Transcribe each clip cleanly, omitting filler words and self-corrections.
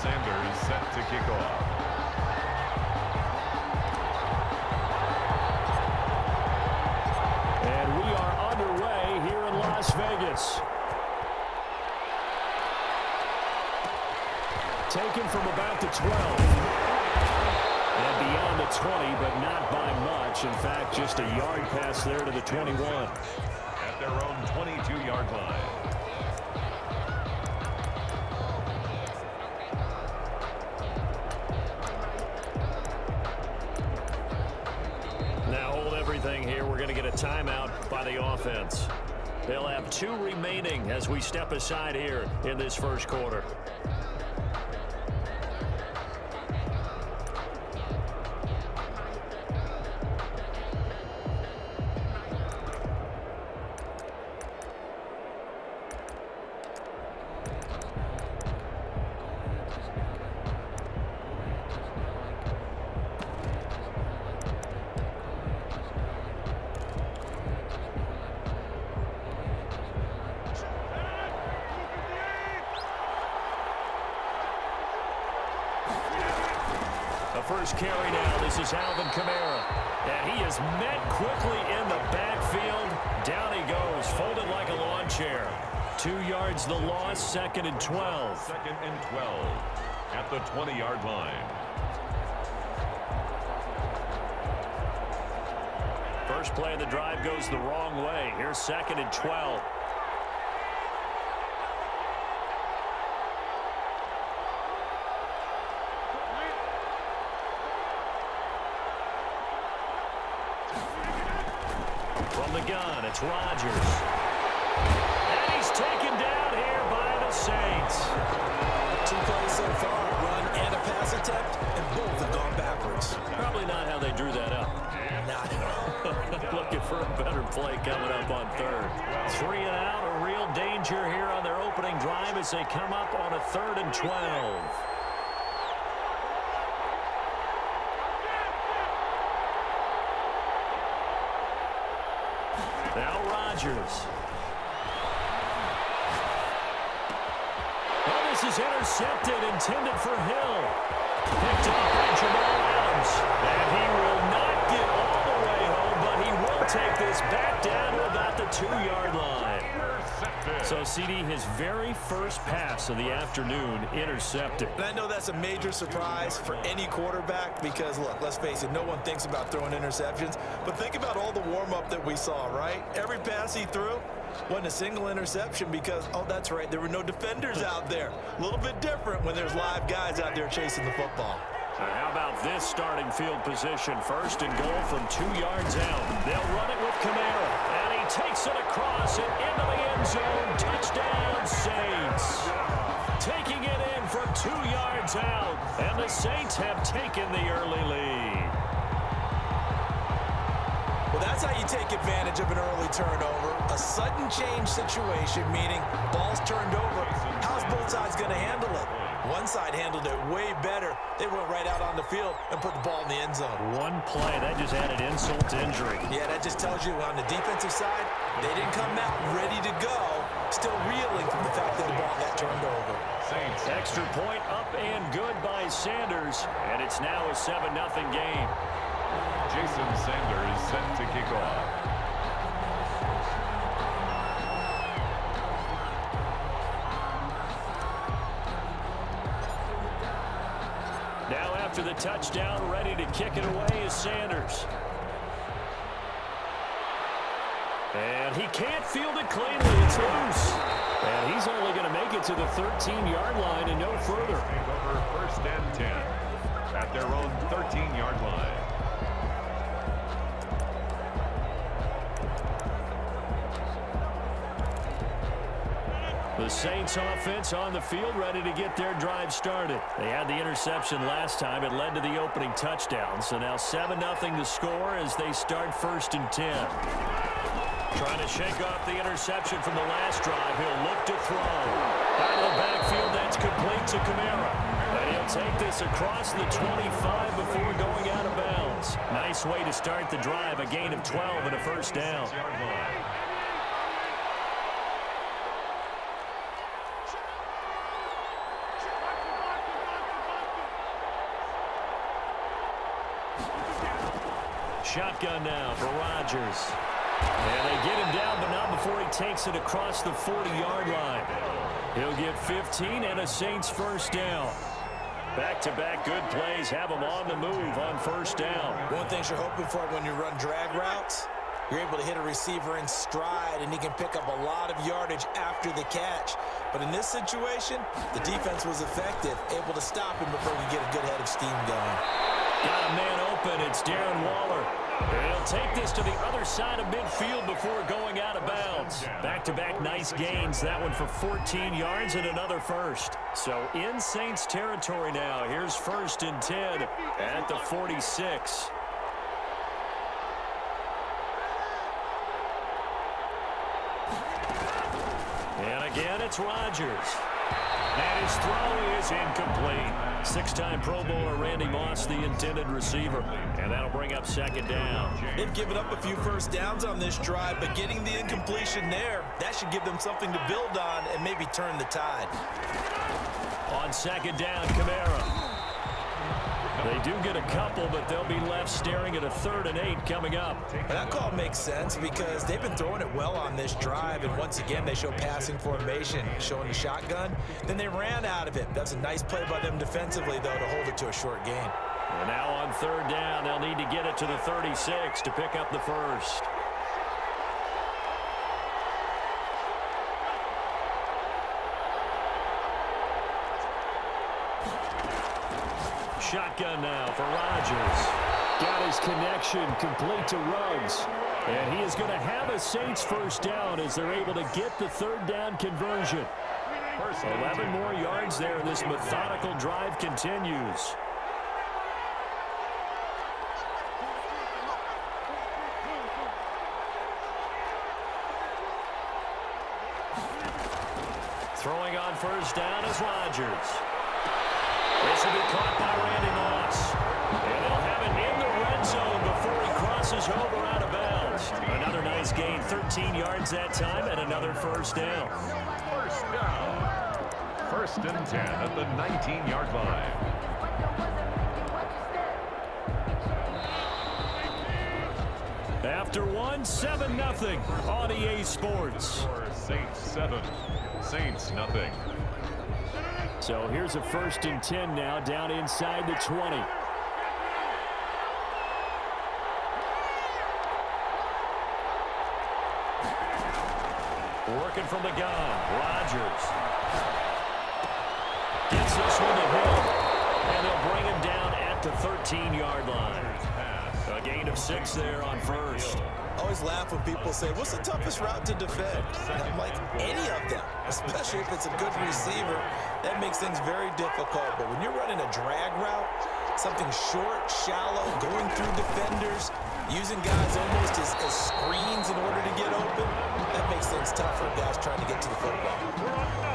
Sanders set to kick off. And we are underway here in Las Vegas. Taken from about the 12. And beyond the 20, but not by much. In fact, just a yard pass there to the 21. At their own 22-yard line. Now hold everything here. We're going to get a timeout by the offense. They'll have 2 remaining as we step aside here in this first quarter. First carry now. This is Alvin Kamara. And he is met quickly in the backfield. Down he goes, folded like a lawn chair. 2 yards the loss, 2nd and 12. 2nd and 12 at the 20-yard line. First play of the drive goes the wrong way. Here's 2nd and 12. From the gun, it's Rodgers. And he's taken down here by the Saints. 2 plays so far, run and a pass attempt, and both have gone backwards. Probably not how they drew that up. Not at all. Looking for a better play coming up on 3rd. 3 and out, a real danger here on their opening drive as they come up on a 3rd and 12. Now Rodgers. Oh, this is intercepted, intended for Hill. Picked up by Jamal Adams. And he will not get all the way home, but he will take this back down to about the 2-yard line. So, CD, his very first pass of the afternoon intercepted. And I know that's a major surprise for any quarterback because, look, let's face it, no one thinks about throwing interceptions. But think about all the warm-up that we saw, right? Every pass he threw wasn't a single interception because, oh, that's right, there were no defenders out there. A little bit different when there's live guys out there chasing the football. How about this starting field position? 1st and goal from 2 yards out. They'll run it with Kamara. And he takes it across and into the end zone. Touchdown, Saints. Taking it in from 2 yards out. And the Saints have taken the early lead. Well, that's how you take advantage of an early turnover. A sudden change situation, meaning ball's turned over. How's both sides going to handle it? One side handled it way better. They went right out on the field and put the ball in the end zone. One play, that just added insult to injury. Yeah, that just tells you on the defensive side, they didn't come out ready to go, still reeling from the fact that the ball got turned over. Saints. Extra point up and good by Sanders, and it's now a 7-0 game. Jason Sanders set to kick off. Now after the touchdown, ready to kick it away is Sanders. And he can't field it cleanly. It's loose. And he's only going to make it to the 13-yard line and no further. Over 1st and 10 at their own 13-yard line. The Saints offense on the field ready to get their drive started. They had the interception last time. It led to the opening touchdown. So now 7-0 the score as they start 1st and 10. Trying to shake off the interception from the last drive. He'll look to throw. Out of the backfield, that's complete to Kamara. And he'll take this across the 25 before going out of bounds. Nice way to start the drive. A gain of 12 and a 1st down. Shotgun now for Rodgers. And they get him down, but not before he takes it across the 40-yard line. He'll get 15 and a Saints first down. Back-to-back good plays have him on the move on first down. One thing you're hoping for when you run drag routes, you're able to hit a receiver in stride, and he can pick up a lot of yardage after the catch. But in this situation, the defense was effective, able to stop him before he get a good head of steam going. Got a man open. It's Darren Waller. And he'll take this to the other side of midfield before going out of bounds. Back-to-back nice gains. That one for 14 yards and another first. So in Saints territory now. Here's 1st and 10 at the 46. And again, it's Rodgers. And his throw is incomplete. 6-time Pro Bowler Randy Moss, the intended receiver. And that'll bring up 2nd down. They've given up a few first downs on this drive, but getting the incompletion there, that should give them something to build on and maybe turn the tide. On 2nd down, Kamara. They do get a couple, but they'll be left staring at a 3rd and 8 coming up. That call makes sense because they've been throwing it well on this drive, and once again they show passing formation, showing the shotgun. Then they ran out of it. That's a nice play by them defensively, though, to hold it to a short gain. And now on 3rd down, they'll need to get it to the 36 to pick up the first. Shotgun now for Rodgers. Got his connection complete to Ruggs. And he is going to have a Saints first down as they're able to get the 3rd down conversion. 11 more yards there. This methodical drive continues. Throwing on 1st down is Rodgers. This will be caught by Randy Moss. And they'll have it in the red zone before he crosses over out of bounds. Another nice gain, 13 yards that time, and another first down. First down. 1st and 10 at the 19-yard line. After one, 7-0 on EA Sports. Saints 7, Saints nothing. So here's a 1st and 10 now, down inside the 20. Working from the gun, Rodgers. Gets this one to him, and they'll bring him down at the 13-yard line. A gain of 6 there on 1st. I always laugh when people say, what's the toughest route to defend? And I'm like, any of them, especially if it's a good receiver. That makes things very difficult. But when you're running a drag route, something short, shallow, going through defenders, using guys almost as screens in order to get open, that makes things tough for guys trying to get to the football.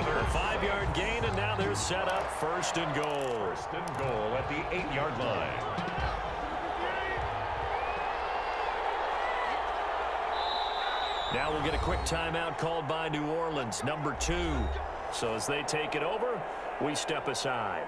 A 5-yard gain, and now they're set up 1st and goal. 1st and goal at the 8-yard line. Now we'll get a quick timeout called by New Orleans, number 2. So as they take it over, we step aside.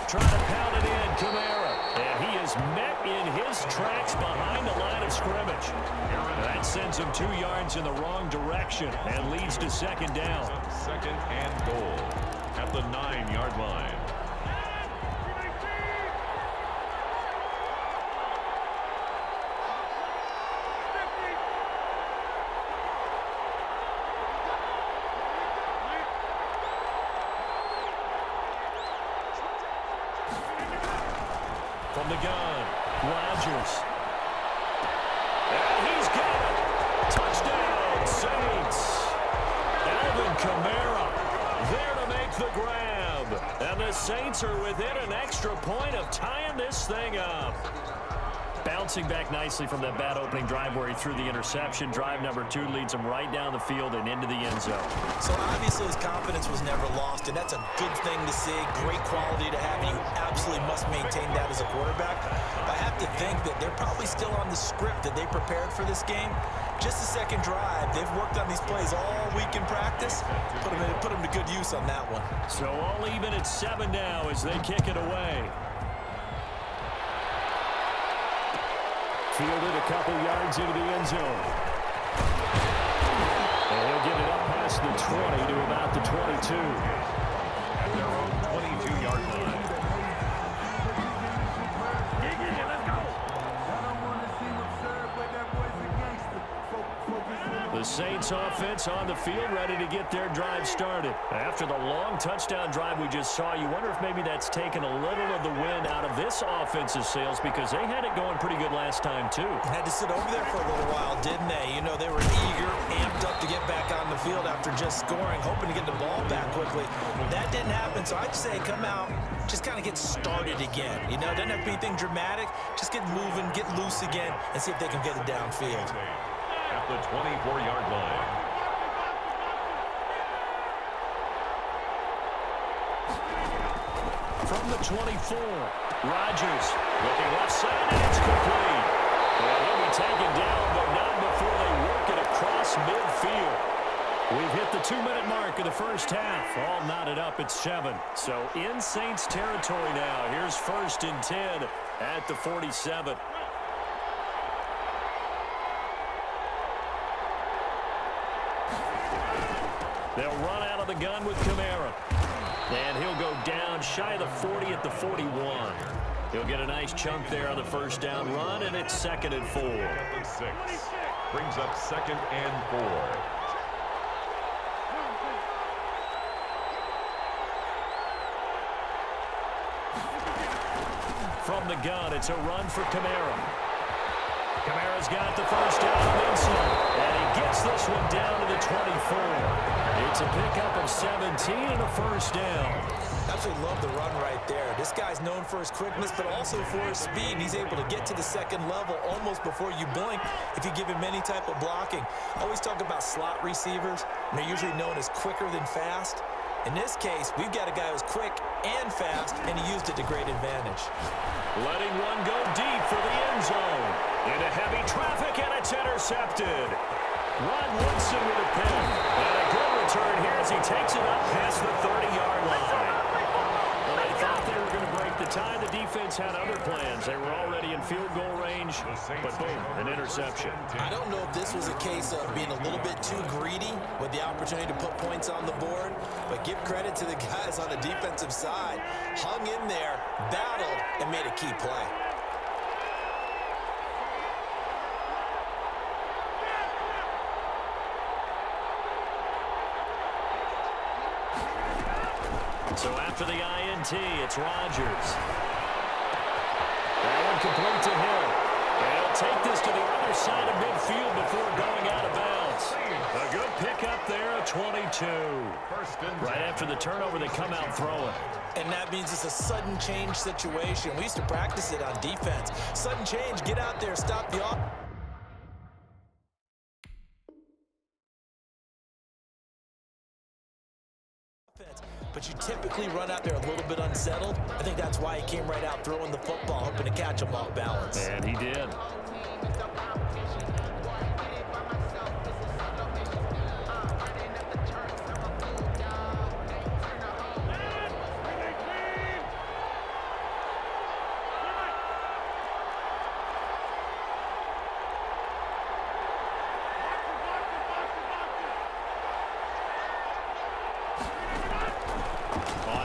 Trying to pound it in, Kamara. And he is met in his tracks behind the line of scrimmage. That sends him 2 yards in the wrong direction and leads to 2nd down. 2nd and goal at the 9-yard line. From the gun, Rodgers. And he's got it. Touchdown, Saints. Alvin Kamara there to make the grab. And the Saints are within an extra point of tying this thing up. bouncing back nicely from that bad opening drive where he threw the interception. Drive number 2 leads him right down the field and into the end zone. So obviously his confidence was never lost, and that's a good thing to see. Great quality to have, and you absolutely must maintain that as a quarterback. But I have to think that they're probably still on the script that they prepared for this game. Just the second drive. They've worked on these plays all week in practice. Put them to good use on that one. So all even at 7 now as they kick it away. Fielded a couple yards into the end zone. And he'll get it up past the 20 to about the 22. At their own 22-yard line. The Saints offense on the field ready to get their drive started. After the long touchdown drive we just saw, you wonder if maybe that's taken a little of the wind out of this offense's sails because they had it going pretty good last time too. Had to sit over there for a little while, didn't they? You know, they were eager, amped up to get back on the field after just scoring, hoping to get the ball back quickly. That didn't happen, so I'd say come out, just kind of get started again. You know, doesn't have to be anything dramatic. Just get moving, get loose again, and see if they can get it downfield. At the 24-yard line. From the 24, Rodgers looking left side, and it's complete. Well, he'll be taken down, but not before they work it across midfield. We've hit the 2-minute mark of the first half. All knotted up at 7. So in Saints territory now. Here's 1st and 10 at the 47. They'll run out of the gun with Kamara. And he'll go down shy of the 40 at the 41. He'll get a nice chunk there on the first down run, and it's 2nd and 4. At the 6. Brings up 2nd and 4. From the gun, it's a run for Kamara. Kamara's got the first down and then some. And he gets this one down to the 24. It's a pickup of 17 and a first down. Absolutely love the run right there. This guy's known for his quickness, but also for his speed. He's able to get to the second level almost before you blink if you give him any type of blocking. I always talk about slot receivers, and they're usually known as quicker than fast. In this case, we've got a guy who's quick and fast, and he used it to great advantage. Letting one go deep for the end zone. Into heavy traffic, and it's intercepted. Rod Woodson with a pick. And a good return here as he takes it up past the 30-yard line. Well, they thought they were going to break the tie. The defense had other plans. They were already in field goal range, but boom, an interception. I don't know if this was a case of being a little bit too greedy with the opportunity to put points on the board, but give credit to the guys on the defensive side. Hung in there, battled, and made a key play. So after the INT, it's Rodgers. That one complete to him. And he'll take this to the other side of midfield before going out of bounds. A good pickup there, a 22. Right after the turnover, they come out throwing. And that means it's a sudden change situation. We used to practice it on defense. Sudden change, get out there, stop the offense. But you typically run out there a little bit unsettled. I think that's why he came right out throwing the football, hoping to catch him off balance. And he did.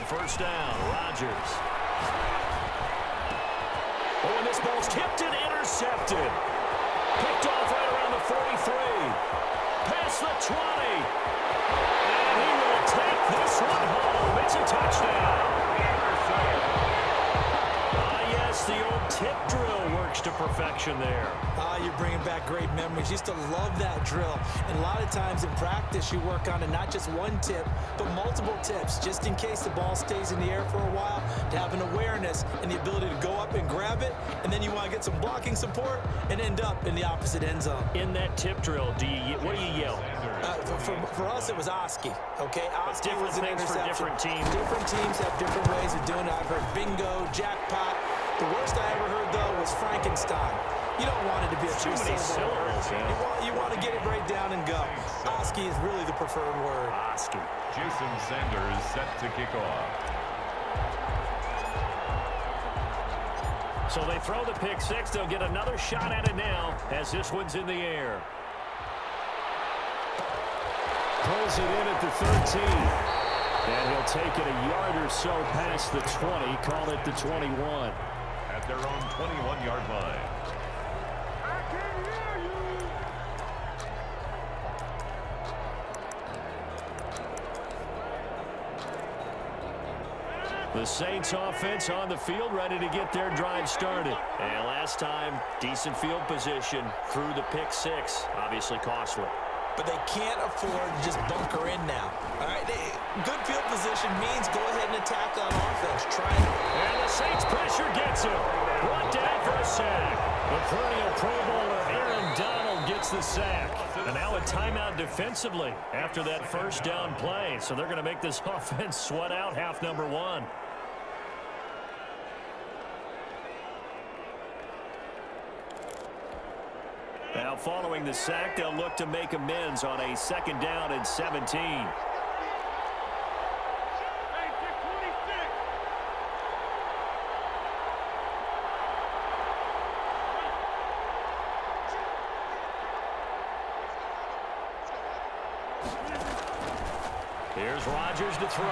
First down, Rodgers. Oh, and this ball's tipped and intercepted. Picked off right around the 43. Past the 20. And he will take this one home. It's a touchdown. Yes, the old tip drill works to perfection there. You're bringing back great memories. Used to love that drill. And a lot of times in practice, you work on it, not just one tip, but multiple tips, just in case the ball stays in the air for a while, to have an awareness and the ability to go up and grab it, and then you want to get some blocking support and end up in the opposite end zone. In that tip drill, what do you yell? For us, it was Oski, okay? Oski Different was an things for interception. different teams. Different teams have different ways of doing it. I've heard bingo, jackpot. The worst I ever heard, though, was Frankenstein. You don't want it to be a Too many syllables, yeah. You want to get it right down and go. Oski is really the preferred word. Oski. Jason Sanders set to kick off. So they throw the pick six. They'll get another shot at it now as this one's in the air. Pulls it in at the 13. And he'll take it a yard or so past the 20. Call it the 21. At their own 21-yard line. The Saints offense on the field, ready to get their drive started. And last time, decent field position through the pick six. Obviously costly. But they can't afford to just bunker in now. All right, good field position means go ahead and attack on offense. Try it. And the Saints pressure gets him. Brought down for a sack. The perennial Pro Bowler Aaron Donald gets the sack. And now a timeout defensively after that first down play. So they're going to make this offense sweat out half number one. Now following the sack, they'll look to make amends on a second down and 17. Here's Rodgers to throw.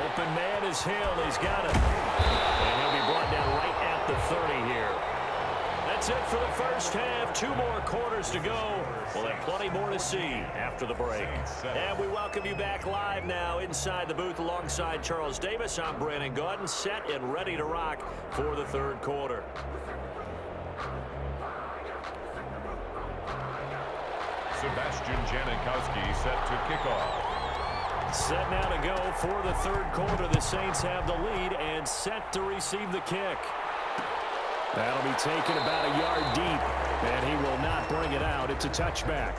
Open man is Hill. He's got it. And he'll be brought down right at the 30 here. That's it for the first half. 2 more quarters to go. We'll have plenty more to see after the break. And we welcome you back live now inside the booth alongside Charles Davis. I'm Brandon Gaudin, set and ready to rock for the third quarter. Sebastian Janikowski set to kick off. Set now to go for the third quarter. The Saints have the lead and set to receive the kick. That'll be taken about a yard deep, and he will not bring it out. It's a touchback.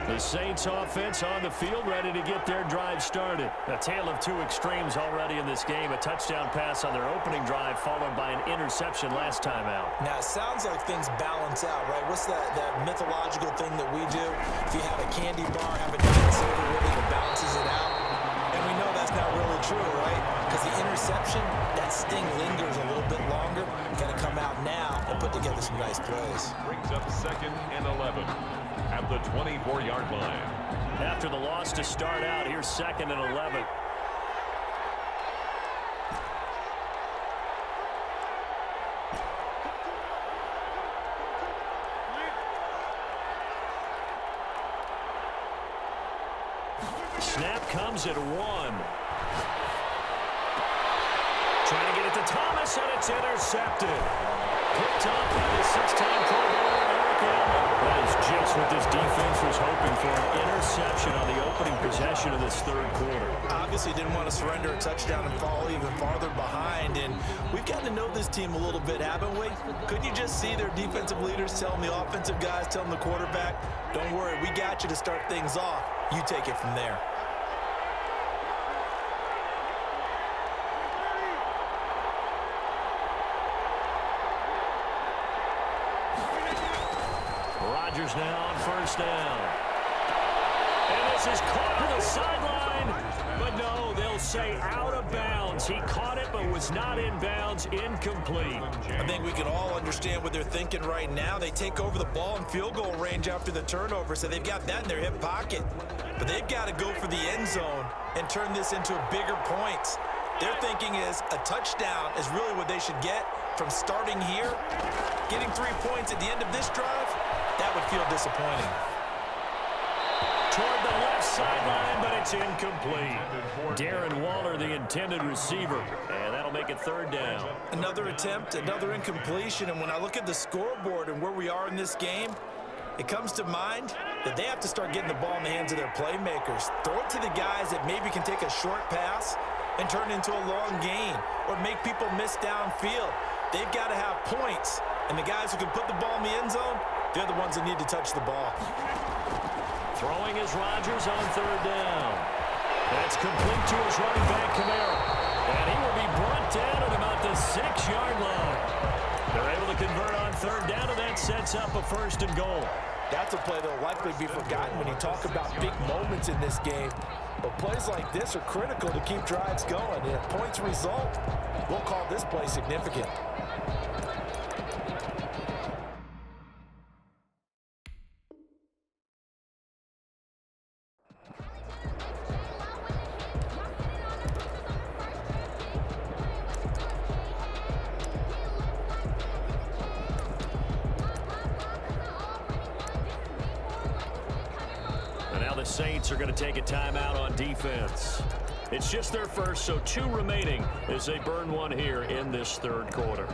The Saints offense on the field, ready to get their drive started. A tale of 2 extremes already in this game. A touchdown pass on their opening drive, followed by an interception last time out. Now, it sounds like things balance out, right? What's that mythological thing that we do? If you have a candy bar, have a giant soda with it, it balances it out. And we know that's not really true, right? Because the interception, that sting lingers a little bit longer. Got to come out now and put together some nice plays. Brings up 2nd and 11 at the 24-yard line. After the loss to start out, here's 2nd and 11. Snap comes at 1. Trying to get it to Thomas, and it's intercepted. Picked up by the 6-time Pro Bowler Eric Allen. That is just what this defense was hoping for, an interception on the opening possession of this third quarter. Obviously didn't want to surrender a touchdown and fall even farther behind, and we've gotten to know this team a little bit, haven't we? Couldn't you just see their defensive leaders telling the offensive guys, telling the quarterback, don't worry, we got you to start things off. You take it from there. Rodgers now on first down. And this is caught to the sideline. But no, they'll say out of bounds. He caught it but was not in bounds. Incomplete. I think we can all understand what they're thinking right now. They take over the ball in field goal range after the turnover, so they've got that in their hip pocket. But they've got to go for the end zone and turn this into a bigger points. Their thinking is a touchdown is really what they should get from starting here. Getting 3 points at the end of this drive, that would feel disappointing. Toward the left sideline, but it's incomplete. Darren Waller, the intended receiver, and that'll make it 3rd down. Another attempt, another incompletion, and when I look at the scoreboard and where we are in this game, it comes to mind that they have to start getting the ball in the hands of their playmakers. Throw it to the guys that maybe can take a short pass and turn it into a long gain or make people miss downfield. They've got to have points, and the guys who can put the ball in the end zone, they're the ones that need to touch the ball. Throwing is Rodgers on 3rd down. That's complete to his running back, Kamara. And he will be brought down at about the 6-yard line. They're able to convert on 3rd down, and that sets up a 1st and goal. That's a play that will likely be forgotten when you talk about big moments in this game. But plays like this are critical to keep drives going. And if points result, we'll call this play significant. Saints are going to take a timeout on defense. It's just their first, so 2 remaining as they burn one here in this 3rd quarter.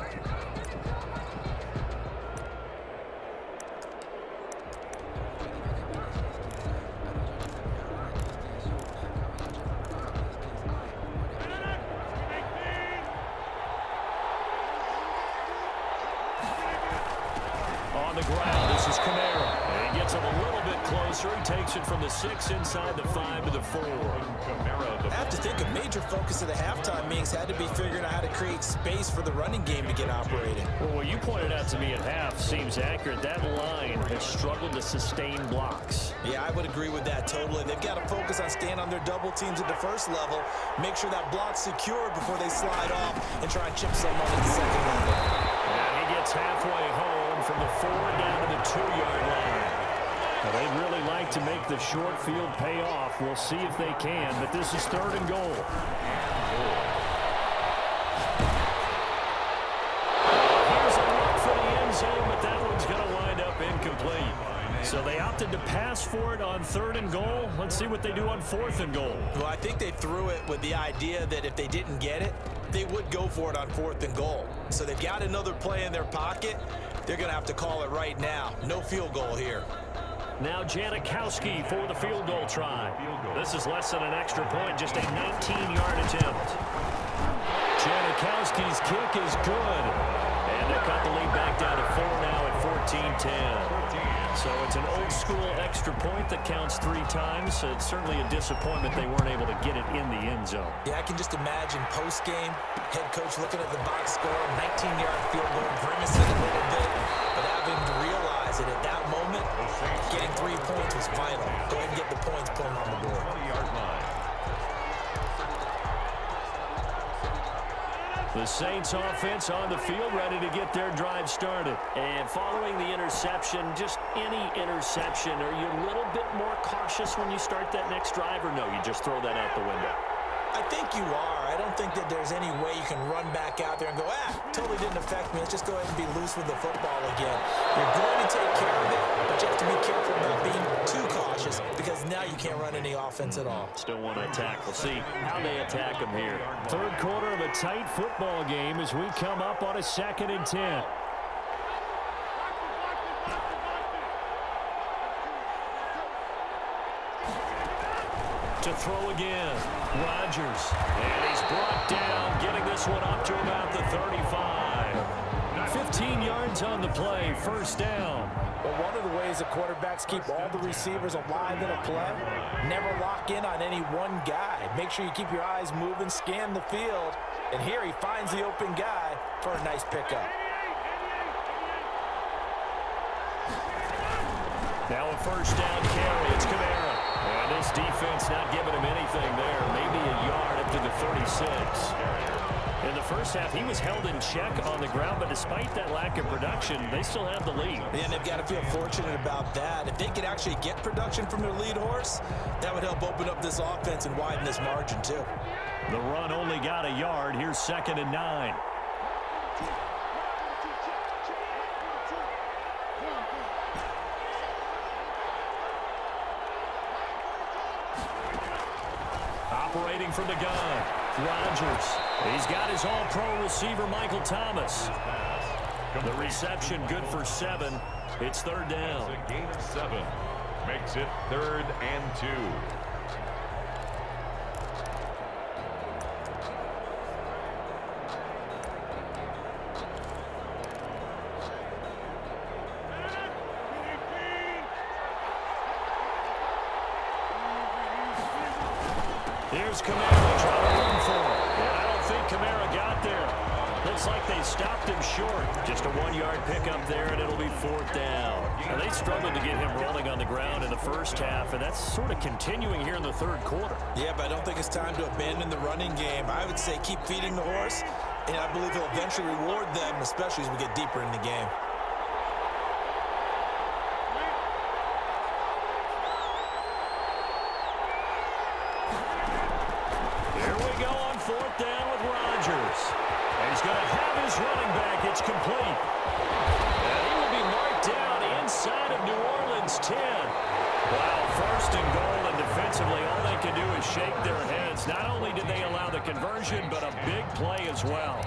On the ground, this is Kamara. And he gets him a little bit closer. He takes it from the 6 inside the 5 to the 4. I have to think a major focus of the halftime meetings had to be figuring out how to create space for the running game to get operating. Well, what you pointed out to me at half seems accurate. That line has struggled to sustain blocks. Yeah, I would agree with that totally. They've got to focus on staying on their double teams at the first level, make sure that block's secure before they slide off and try and chip someone at the second level. And he gets halfway home from the 4 down to the 2-yard line. Now, they'd really like to make the short field pay off. We'll see if they can, but this is 3rd and goal. Here's a look for the end zone, but that one's going to wind up incomplete. So they opted to pass for it on 3rd and goal. Let's see what they do on 4th and goal. Well, I think they threw it with the idea that if they didn't get it, they would go for it on 4th and goal. So they've got another play in their pocket. They're going to have to call it right now. No field goal here. Now Janikowski for the field goal try. This is less than an extra point, just a 19-yard attempt. Janikowski's kick is good. And they cut the lead back down to 4 now at 14-10. So it's an old-school extra point that counts 3 times. So it's certainly a disappointment they weren't able to get it in the end zone. Yeah, I can just imagine post-game, head coach looking at the box score, 19-yard field goal, grimacing a little bit, but having to realize that at that moment, getting 3 points was vital. Go ahead and get the points, put them on the board. 20-yard line. The Saints offense on the field, ready to get their drive started. And following the interception, just any interception, are you a little bit more cautious when you start that next drive, or no, you just throw that out the window? I think you are. I don't think that there's any way you can run back out there and go, totally didn't affect me. Let's just go ahead and be loose with the football again. You're going to take care of it, but you have to be careful about being too cautious because now you can't run any offense at all. Still want to attack. We'll see how they attack them here. 3rd quarter of a tight football game as we come up on a 2nd and 10. To throw again, Rodgers, and he's brought down, getting this one up to about the 35. 15 yards on the play, 1st down. Well, one of the ways that quarterbacks keep all the receivers alive in a play, never lock in on any one guy. Make sure you keep your eyes moving, scan the field, and here he finds the open guy for a nice pickup. Now a 1st down carry, it's Kamara. And this defense not giving him anything there. Maybe a yard up to the 36. In the first half, he was held in check on the ground, but despite that lack of production, they still have the lead. Yeah, and they've got to feel fortunate about that. If they could actually get production from their lead horse, that would help open up this offense and widen this margin, too. The run only got a yard. Here's 2nd and 9. Operating from the gun, Rodgers. He's got his all-pro receiver, Michael Thomas. The reception good for 7. It's 3rd down. It's a gain of 7. Makes it 3rd and 2. Here's Kamara trying to run for it. And I don't think Kamara got there. Looks like they stopped him short. Just a 1-yard pickup there, and it'll be 4th down. Now, they struggled to get him rolling on the ground in the first half, and that's sort of continuing here in the 3rd quarter. Yeah, but I don't think it's time to abandon the running game. I would say keep feeding the horse, and I believe he'll eventually reward them, especially as we get deeper in the game. Here we go on 4th down with Rodgers. And he's going to have his running back. It's complete. And he will be marked down inside of New Orleans 10. Wow, 1st and goal, and defensively all they can do is shake their heads. Not only did they allow the conversion, but a big play as well.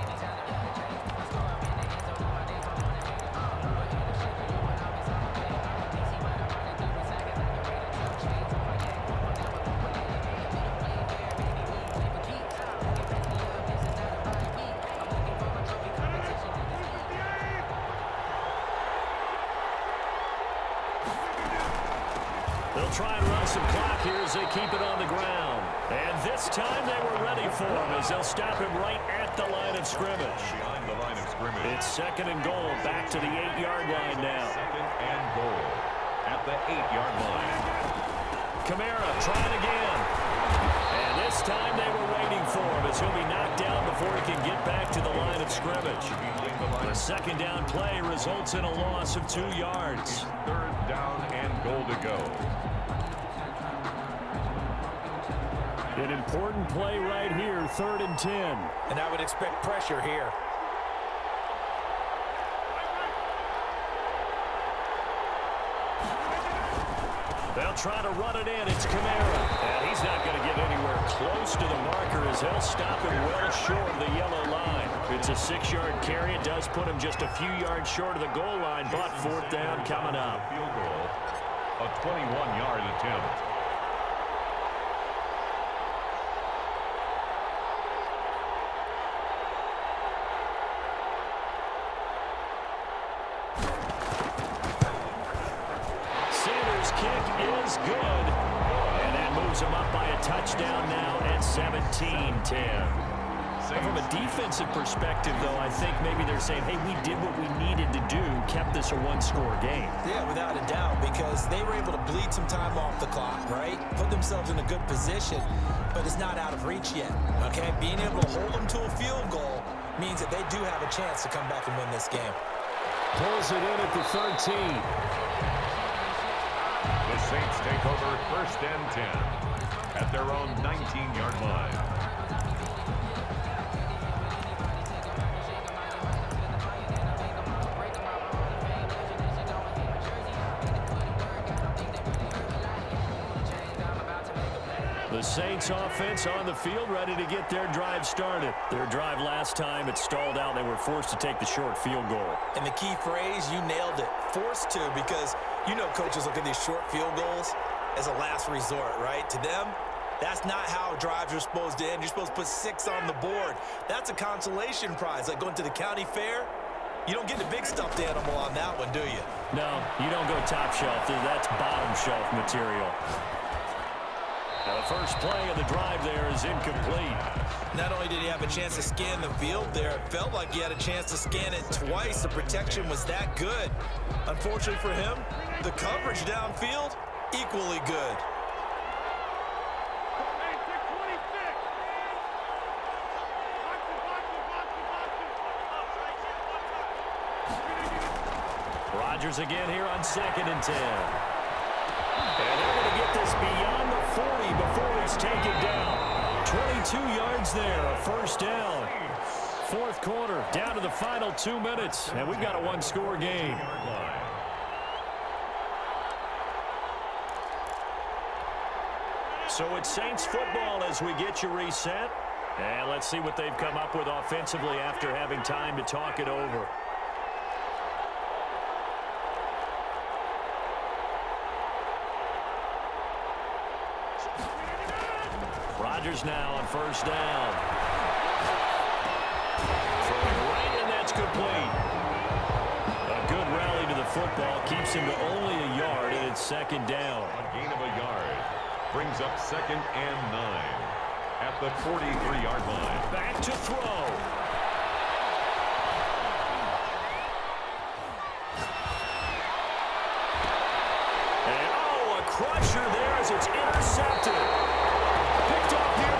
They'll try and run some clock here as they keep it on the ground. And this time they were ready for him as they'll stop him right at the line of scrimmage. Behind the line of scrimmage. It's 2nd and goal, back to the 8-yard line now. 2nd and goal at the 8-yard line. Kamara trying again. And this time they were waiting for him as he'll be knocked down before he can get back to the line of scrimmage. The 2nd down play results in a loss of 2 yards. 3rd down and goal to go. An important play right here, 3rd and 10. And I would expect pressure here. They'll try to run it in. It's Kamara. And he's not going to get anywhere close to the marker as they'll stop him well short of the yellow line. It's a 6-yard carry. It does put him just a few yards short of the goal line, but 4th down coming up. Field goal, a 21-yard attempt. Kick is good, and that moves them up by a touchdown now at 17-10. From a defensive perspective, though, I think maybe they're saying, hey, we did what we needed to do, kept this a 1-score game. Yeah, without a doubt, because they were able to bleed some time off the clock, right? Put themselves in a good position, but it's not out of reach yet, okay? Being able to hold them to a field goal means that they do have a chance to come back and win this game. Pulls it in at the 13. The Saints take over 1st and 10 at their own 19-yard line. The Saints offense on the field, ready to get their drive started. Their drive last time, it stalled out. They were forced to take the short field goal. And the key phrase, you nailed it, forced to, because you know coaches look at these short field goals as a last resort, right? To them, that's not how drives are supposed to end. You're supposed to put 6 on the board. That's a consolation prize, like going to the county fair. You don't get the big stuffed animal on that one, do you? No, you don't go top shelf. That's bottom shelf material. Now, the first play of the drive there is incomplete. Not only did he have a chance to scan the field there, it felt like he had a chance to scan it twice. The protection was that good. Unfortunately for him, the coverage downfield, equally good. Rodgers again here on 2nd and 10. And they're going to get this beyond the 40 before he's taken down. 22 yards there, a first down. Fourth quarter, down to the final 2 minutes, and we've got a one-score game. So it's Saints football as we get you reset. And let's see what they've come up with offensively after having time to talk it over. Rodgers now on first down. Throwing right, and that's complete. A good rally to the football keeps him to only a yard, and it's second down. A gain of a yard brings up 2nd and 9 at the 43-yard line. Back to throw. And, oh, a crusher there as it's intercepted. Picked up here